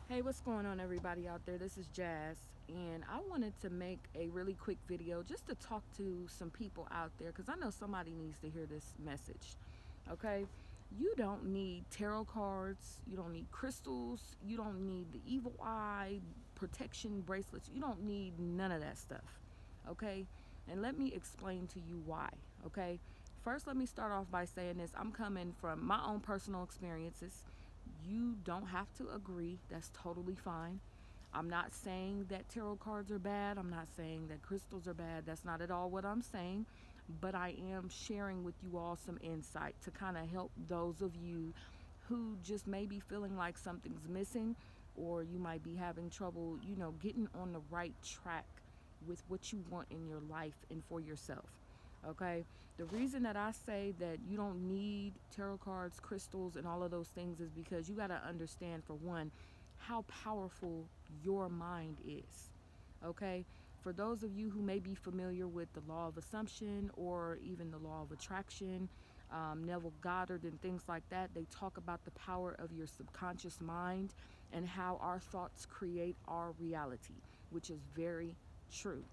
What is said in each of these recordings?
Hey, what's going on, everybody out there? This is Jazz, and I wanted to make a really quick video just to talk to some people out there because I know somebody needs to hear this message. Okay, you don't need tarot cards, you don't need crystals, you don't need the evil eye protection bracelets, you don't need none of that stuff. Okay, and let me explain to you why. Okay, first, let me start off by saying this: I'm coming from my own personal experiences. You don't have to agree. That's totally fine. I'm not saying that tarot cards are bad. I'm not saying that crystals are bad. That's not at all what I'm saying. But I am sharing with you all some insight to kind of help those of you who just may be feeling like something's missing, or you might be having trouble, getting on the right track with what you want in your life and for yourself. Okay, the reason that I say that you don't need tarot cards, crystals, and all of those things is because you got to understand, for one, how powerful your mind is. Okay, for those of you who may be familiar with the law of assumption or even the law of attraction, Neville Goddard and things like that, they talk about the power of your subconscious mind and how our thoughts create our reality, which is very true.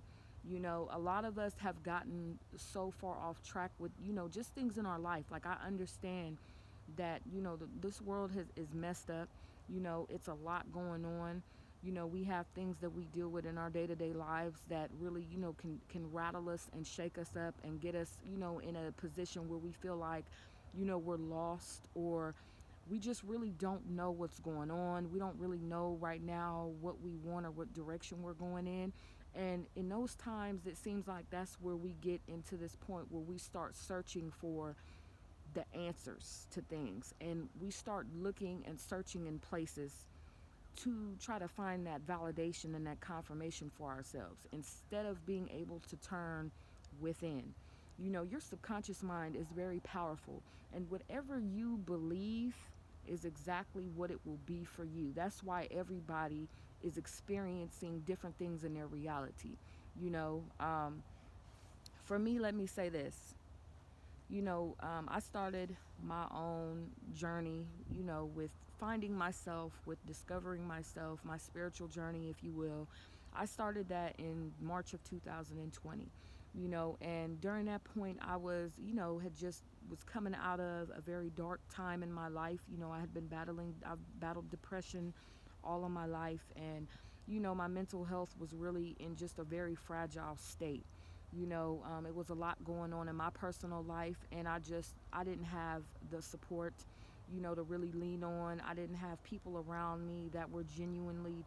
A lot of us have gotten so far off track with, just things in our life. Like, I understand that, this world is messed up. It's a lot going on. We have things that we deal with in our day-to-day lives that really, can rattle us and shake us up and get us, in a position where we feel like, we're lost, or we just really don't know what's going on. We don't really know right now what we want or what direction we're going in. And in those times, it seems like that's where we get into this point where we start searching for the answers to things. And we start looking and searching in places to try to find that validation and that confirmation for ourselves instead of being able to turn within. Your subconscious mind is very powerful, and whatever you believe is exactly what it will be for you. That's why everybody is experiencing different things in their reality. You know, um, for me, let me say this. I started my own journey, with finding myself, with discovering myself, my spiritual journey, if you will. I started that in March of 2020, and during that point, I was, had just was coming out of a very dark time in my life. I've battled depression all of my life, and, my mental health was really in just a very fragile state. It was a lot going on in my personal life, and I didn't have the support, to really lean on. I didn't have people around me that were genuinely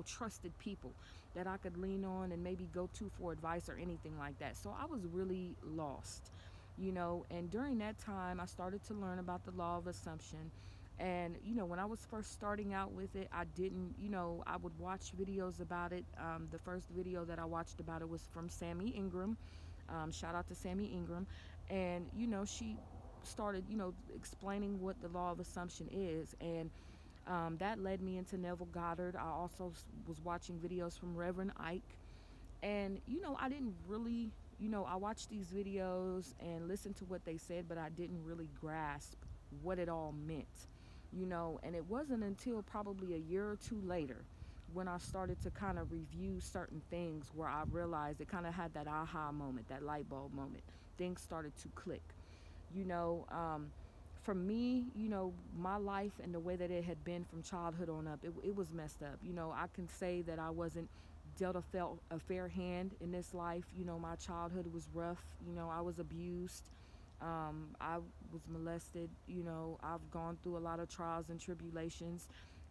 trusted people that I could lean on and maybe go to for advice or anything like that. So I was really lost. And during that time, I started to learn about the law of assumption. And, when I was first starting out with it, I didn't, I would watch videos about it. The first video that I watched about it was from Sammy Ingram. Shout out to Sammy Ingram. And, she started, explaining what the law of assumption is. And that led me into Neville Goddard. I also was watching videos from Reverend Ike. And, I didn't really, I watched these videos and listened to what they said, but I didn't really grasp what it all meant, and it wasn't until probably a year or two later when I started to kind of review certain things where I realized it kind of had that aha moment, that light bulb moment. Things started to click, you know. For me, my life and the way that it had been from childhood on up, it was messed up. I can say that I wasn't dealt a fair hand in this life. My childhood was rough. I was abused. I was molested. I've gone through a lot of trials and tribulations.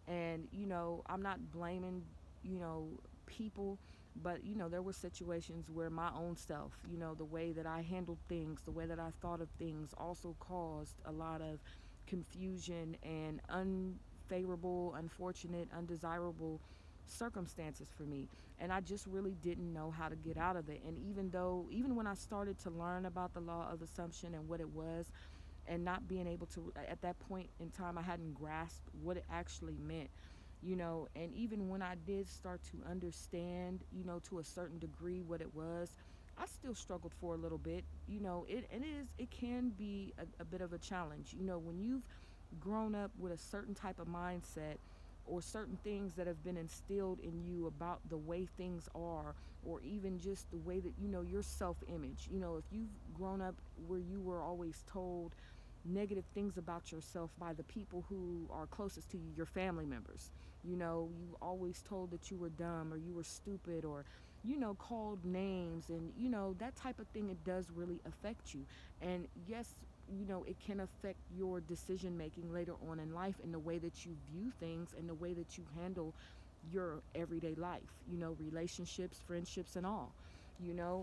And, I'm not blaming, people, but, there were situations where my own self, the way that I handled things, the way that I thought of things also caused a lot of confusion and unfavorable, unfortunate, undesirable circumstances for me. And I just really didn't know how to get out of it. And even when I started to learn about the law of assumption and what it was, and not being able to, at that point in time, I hadn't grasped what it actually meant. And even when I did start to understand, to a certain degree what it was, I still struggled for a little bit. It can be a bit of a challenge, when you've grown up with a certain type of mindset or certain things that have been instilled in you about the way things are, or even just the way that, your self-image. If you've grown up where you were always told negative things about yourself by the people who are closest to you, your family members. You always told that you were dumb or you were stupid, or called names, and that type of thing. It does really affect you. And yes, it can affect your decision making later on in life, in the way that you view things and the way that you handle your everyday life, relationships, friendships, and all.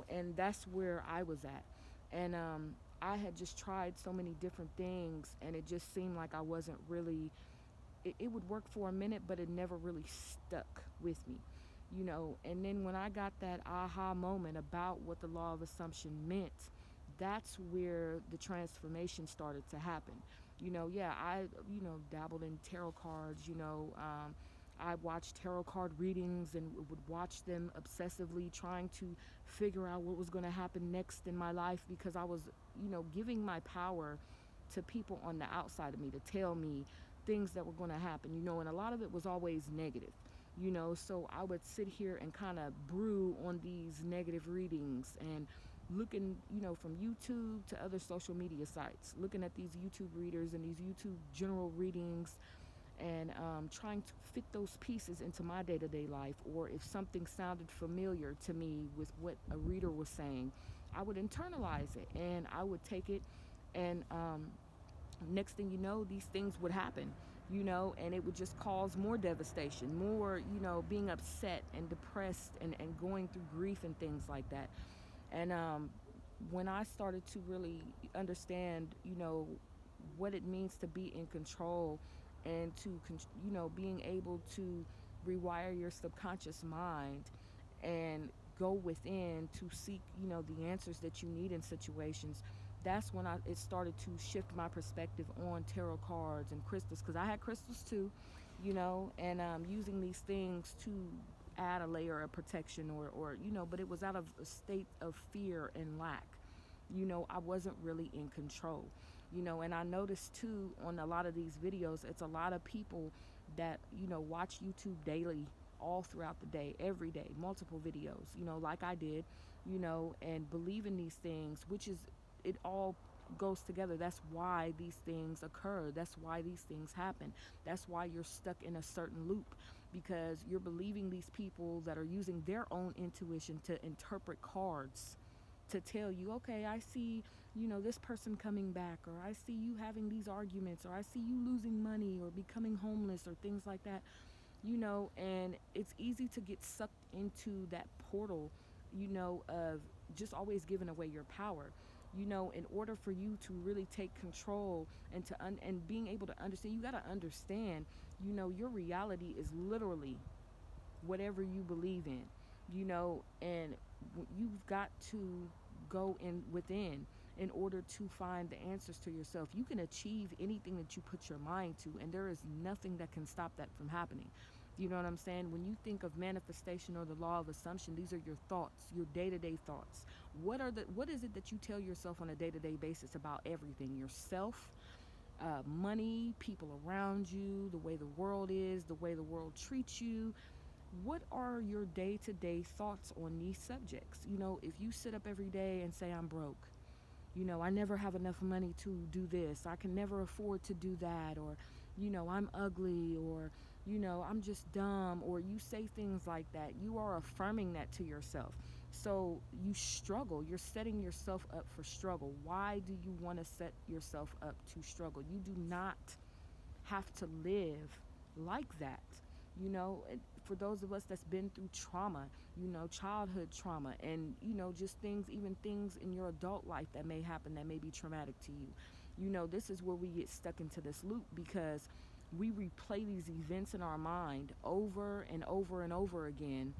And that's where I was at. And I had just tried so many different things, and it just seemed like I wasn't really, it would work for a minute, but it never really stuck with me. And then when I got that aha moment about what the law of assumption meant, that's where the transformation started to happen. Yeah, I, dabbled in tarot cards. I watched tarot card readings and would watch them obsessively, trying to figure out what was going to happen next in my life, because I was, giving my power to people on the outside of me to tell me things that were going to happen, and a lot of it was always negative. So I would sit here and kind of brew on these negative readings, and looking, from YouTube to other social media sites, looking at these YouTube readers and these YouTube general readings, and trying to fit those pieces into my day-to-day life. Or if something sounded familiar to me with what a reader was saying, I would internalize it and I would take it, and next thing you know, these things would happen, and it would just cause more devastation, more, being upset and depressed, and going through grief and things like that. And when I started to really understand, what it means to be in control, and to, being able to rewire your subconscious mind and go within to seek, the answers that you need in situations, that's when it started to shift my perspective on tarot cards and crystals, because I had crystals too, and using these things to add a layer of protection, or but it was out of a state of fear and lack. I wasn't really in control. And I noticed too, on a lot of these videos, it's a lot of people that, watch YouTube daily, all throughout the day, every day, multiple videos, like I did, and believe in these things, which is, it all goes together. That's why these things occur. That's why these things happen. That's why you're stuck in a certain loop, because you're believing these people that are using their own intuition to interpret cards to tell you, okay, I see, this person coming back, or I see you having these arguments, or I see you losing money or becoming homeless or things like that, and it's easy to get sucked into that portal, of just always giving away your power. In order for you to really take control, and to and being able to understand, you got to understand, your reality is literally whatever you believe in, and you've got to go in within in order to find the answers to yourself. You can achieve anything that you put your mind to, and there is nothing that can stop that from happening. You know what I'm saying? When you think of manifestation or the law of assumption, these are your thoughts, your day-to-day thoughts. What is it that you tell yourself on a day-to-day basis about everything? Yourself, money, people around you, the way the world is, the way the world treats you. What are your day-to-day thoughts on these subjects? If you sit up every day and say, I'm broke, I never have enough money to do this, I can never afford to do that, or, I'm ugly, or, I'm just dumb, or you say things like that, you are affirming that to yourself. So you struggle. You're setting yourself up for struggle. Why do you want to set yourself up to struggle? You do not have to live like that. For those of us that's been through trauma, childhood trauma, and, just things, even things in your adult life that may happen that may be traumatic to you. This is where we get stuck into this loop, because we replay these events in our mind over and over and over again,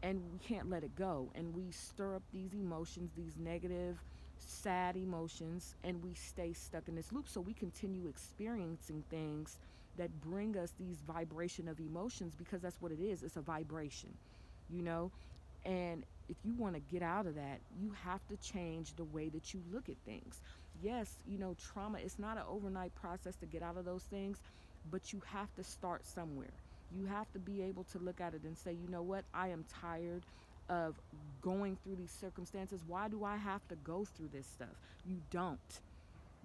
and we can't let it go. And we stir up these emotions, these negative, sad emotions, and we stay stuck in this loop. So we continue experiencing things that bring us these vibration of emotions, because that's what it is. It's a vibration, and if you want to get out of that, you have to change the way that you look at things. Yes, trauma, it's not an overnight process to get out of those things, but you have to start somewhere. You have to be able to look at it and say, you know what, I am tired of going through these circumstances. Why do I have to go through this stuff? You don't.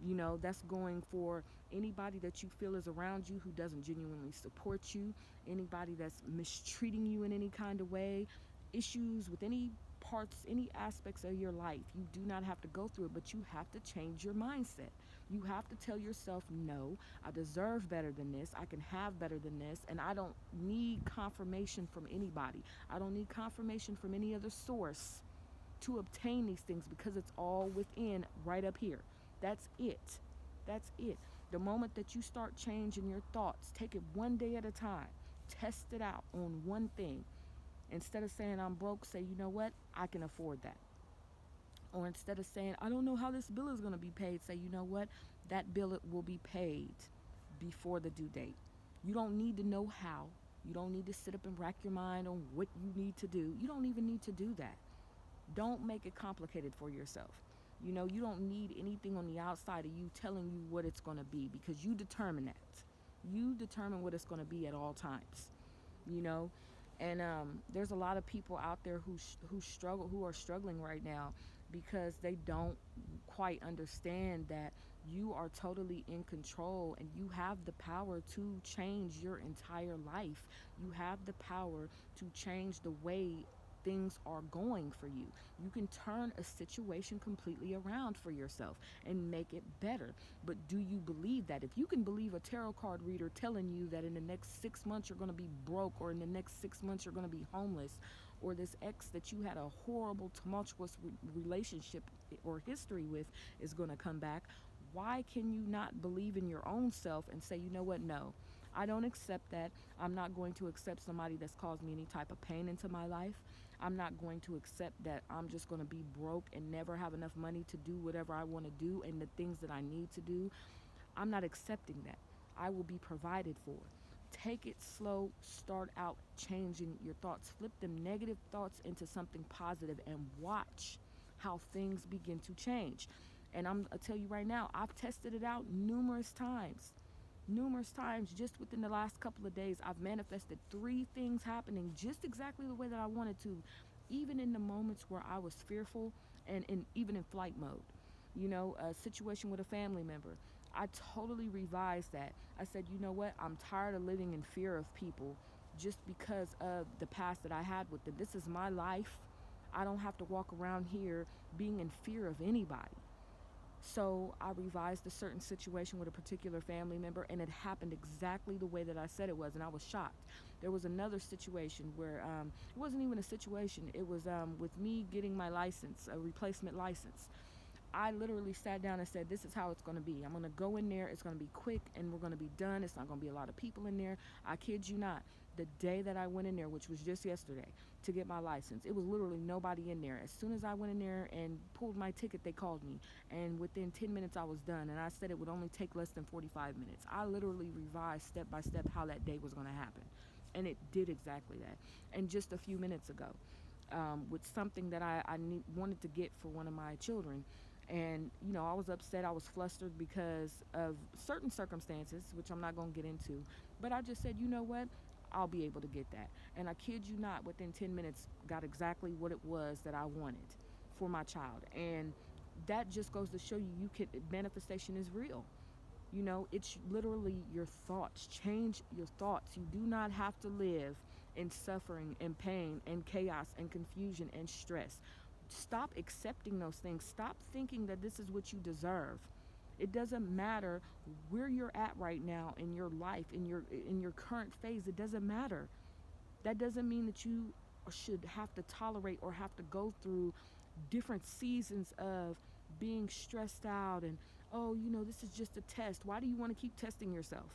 You know, that's going for anybody that you feel is around you who doesn't genuinely support you, anybody that's mistreating you in any kind of way, issues with any parts, any aspects of your life. You do not have to go through it, but you have to change your mindset. You have to tell yourself, no, I deserve better than this. I can have better than this. And I don't need confirmation from anybody. I don't need confirmation from any other source to obtain these things, because it's all within, right up here. That's it. That's it. The moment that you start changing your thoughts, take it one day at a time. Test it out on one thing. Instead of saying I'm broke, say, you know what? I can afford that. Or instead of saying, I don't know how this bill is going to be paid, say, you know what? That bill will be paid before the due date. You don't need to know how. You don't need to sit up and rack your mind on what you need to do. You don't even need to do that. Don't make it complicated for yourself. You know, you don't need anything on the outside of you telling you what it's going to be, because you determine that. You determine what it's going to be at all times, you know. And there's a lot of people out there who are struggling right now because they don't quite understand that you are totally in control and you have the power to change your entire life. You have the power to change the way things are going for you. You can turn a situation completely around for yourself and make it better. But do you believe that? If you can believe a tarot card reader telling you that in the next 6 months you're going to be broke, or in the next 6 months you're going to be homeless, or this ex that you had a horrible, tumultuous relationship or history with is going to come back, why can you not believe in your own self and say, you know what, no, I don't accept that. I'm not going to accept somebody that's caused me any type of pain into my life. I'm not going to accept that I'm just going to be broke and never have enough money to do whatever I want to do and the things that I need to do. I'm not accepting that. I will be provided for. Take it slow. Start out changing your thoughts. Flip them negative thoughts into something positive and watch how things begin to change. And I'll tell you right now, I've tested it out numerous times. Just within the last couple of days. I've manifested 3 things happening just exactly the way that I wanted to, even in the moments where I was fearful and even in flight mode. You know, a situation with a family member, I totally revised that. I said, you know what, I'm tired of living in fear of people just because of the past that I had with them. This is my life. I don't have to walk around here being in fear of anybody. So I revised a certain situation with a particular family member, and it happened exactly the way that I said it was, and I was shocked. There was another situation where it wasn't even a situation. It was with me getting my license, a replacement license. I literally sat down and said, this is how it's going to be. I'm going to go in there. It's going to be quick and we're going to be done. It's not going to be a lot of people in there. I kid you not. The day that I went in there, which was just yesterday, to get my license, it was literally nobody in there. As soon as I went in there and pulled my ticket, they called me. And within 10 minutes, I was done. And I said it would only take less than 45 minutes. I literally revised step by step how that day was going to happen. And it did exactly that. And just a few minutes ago, with something that I wanted to get for one of my children. And, you know, I was upset. I was flustered because of certain circumstances, which I'm not going to get into. But I just said, you know what? I'll be able to get that. And I kid you not, within 10 minutes, got exactly what it was that I wanted for my child. And that just goes to show you, manifestation is real. You know, it's literally your thoughts. Change your thoughts. You do not have to live in suffering and pain and chaos and confusion and stress. Stop accepting those things. Stop thinking that this is what you deserve. It doesn't matter where you're at right now in your life, in your current phase. It doesn't matter. That doesn't mean that you should have to tolerate or have to go through different seasons of being stressed out and, oh, you know, this is just a test. Why do you want to keep testing yourself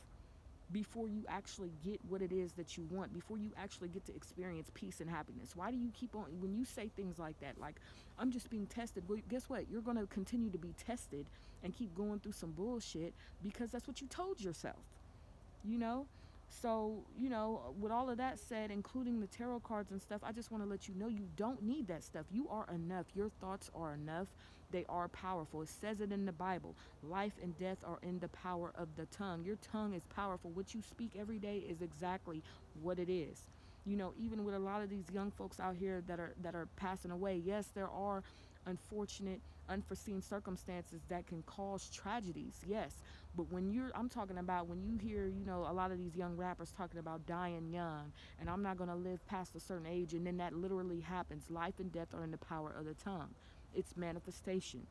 before you actually get what it is that you want, before you actually get to experience peace and happiness? Why do you keep on, when you say things like that, like, I'm just being tested, well, guess what? You're going to continue to be tested and keep going through some bullshit because that's what you told yourself, you know? So, you know, with all of that said, including the tarot cards and stuff, I just want to let you know you don't need that stuff. You are enough. Your thoughts are enough. They are powerful. It says it in the Bible. Life and death are in the power of the tongue. Your tongue is powerful. What you speak every day is exactly what it is. You know, even with a lot of these young folks out here that are passing away, yes, there are unfortunate, unforeseen circumstances that can cause tragedies. Yes, but I'm talking about when you hear, you know, a lot of these young rappers talking about dying young, and I'm not gonna live past a certain age, and then that literally happens. Life and death are in the power of the tongue. It's manifestation.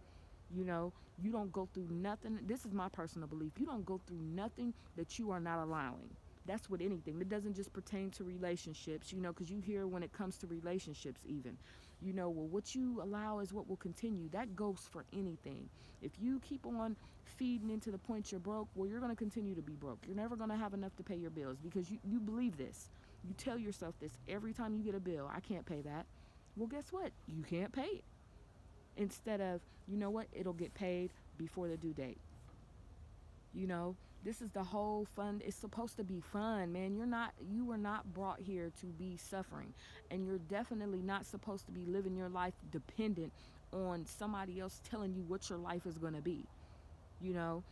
You know, you don't go through nothing. This is my personal belief. You don't go through nothing that you are not allowing. That's with anything. It doesn't just pertain to relationships, you know, because you hear when it comes to relationships, even, you know, well, what you allow is what will continue. That goes for anything. If you keep on feeding into the point you're broke, well, you're going to continue to be broke. You're never going to have enough to pay your bills because you believe this. You tell yourself this every time you get a bill. I can't pay that. Well, guess what? You can't pay it. Instead of, you know what, it'll get paid before the due date. You know, this is the whole fun. It's supposed to be fun, man. You were not brought here to be suffering, and you're definitely not supposed to be living your life dependent on somebody else telling you what your life is going to be. You know,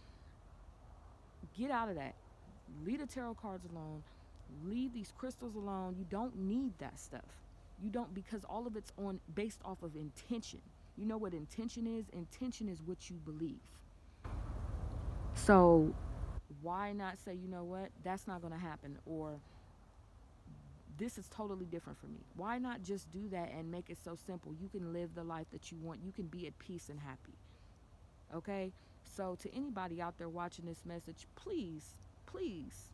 get out of that. Leave the tarot cards alone. Leave these crystals alone. You don't need that stuff. You don't, because all of it's on based off of intention. You know what intention is? Intention is what you believe. So why not say, you know what, that's not going to happen, or this is totally different for me? Why not just do that and make it so simple? You can live the life that you want. You can be at peace and happy. Okay? So to anybody out there watching this message, please, please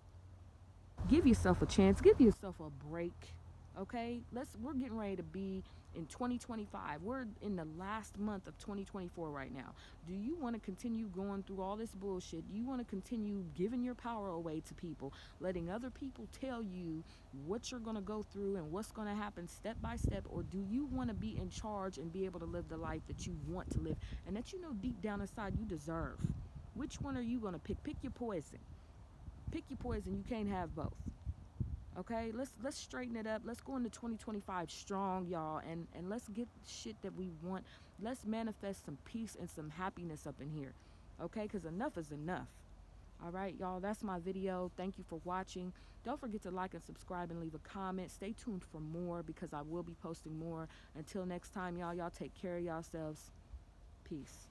give yourself a chance. Give yourself a break. Okay? We're getting ready to be in 2025. We're in the last month of 2024 right now. Do you want to continue going through all this bullshit? You want to continue giving your power away to people, letting other people tell you what you're going to go through and what's going to happen step by step? Or do you want to be in charge and be able to live the life that you want to live and that you know deep down inside you deserve? Which one are you going to pick? Pick your poison. Pick your poison. You can't have both. Okay, let's straighten it up. Let's go into 2025 strong, y'all, and let's get shit that we want. Let's manifest some peace and some happiness up in here. Okay, because enough is enough. All right, y'all, that's my video. Thank you for watching. Don't forget to like and subscribe and leave a comment. Stay tuned for more because I will be posting more. Until next time, y'all take care of yourselves. Peace.